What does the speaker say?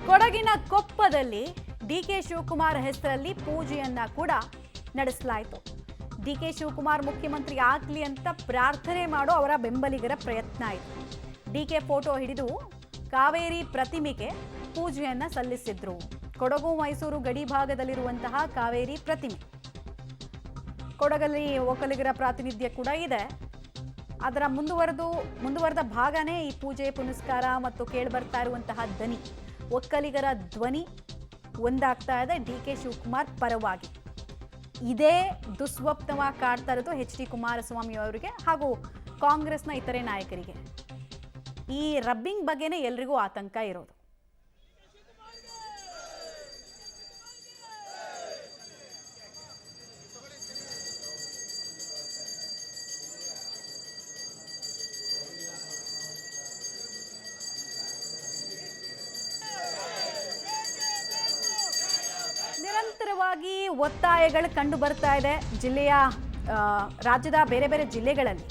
ಕೊಡಗಿನ ಕೊಪ್ಪದಲ್ಲಿ ಡಿಕೆ ಶಿವಕುಮಾರ್ ಹೆಸರಲ್ಲಿ ಪೂಜೆಯನ್ನ ಕೂಡ ನಡೆಸಲಾಯಿತು. ಡಿಕೆ ಶಿವಕುಮಾರ್ ಮುಖ್ಯಮಂತ್ರಿ ಆಗಲಿ ಅಂತ ಪ್ರಾರ್ಥನೆ ಮಾಡೋ ಅವರ ಬೆಂಬಲಿಗರ ಪ್ರಯತ್ನ ಇತ್ತು. ಡಿಕೆ ಫೋಟೋ ಹಿಡಿದು ಕಾವೇರಿ ಪ್ರತಿಮೆಗೆ ಪೂಜೆಯನ್ನ ಸಲ್ಲಿಸಿದ್ರು. ಕೊಡಗು ಮೈಸೂರು ಗಡಿ ಭಾಗದಲ್ಲಿರುವಂತಹ ಕಾವೇರಿ ಪ್ರತಿಮೆ. ಕೊಡಗಲ್ಲಿ ಒಕ್ಕಲಿಗರ ಪ್ರಾತಿನಿಧ್ಯ ಕೂಡ ಇದೆ. ಅದರ ಮುಂದುವರೆದ ಭಾಗನೇ ಈ ಪೂಜೆ ಪುನಸ್ಕಾರ ಮತ್ತು ಕೇಳಿಬರ್ತಾ ಇರುವಂತಹ ದನಿ. ಒಕ್ಕಲಿಗರ ಧ್ವನಿ ಒಂದಾಗ್ತಾ ಇದೆ ಡಿಕೆ ಶಿವಕುಮಾರ್ ಪರವಾಗಿ. ಇದೇ ದುಸ್ವಪ್ನವಾಗಿ ಕಾಡ್ತಾ ಇರೋದು ಎಚ್.ಡಿ. ಕುಮಾರಸ್ವಾಮಿ ಅವರಿಗೆ ಹಾಗೂ ಕಾಂಗ್ರೆಸ್ನ ಇತರೆ ನಾಯಕರಿಗೆ. ಈ ರಬ್ಬಿಂಗ್ ಬಗ್ಗೆನೇ ಎಲ್ರಿಗೂ ಆತಂಕ ಇರೋದು. ನಿರಂತರವಾಗಿ ಒತ್ತಾಯಗಳು ಕಂಡು ಬರ್ತಾ ಇದೆ ರಾಜ್ಯದ ಬೇರೆ ಬೇರೆ ಜಿಲ್ಲೆಗಳಲ್ಲಿ.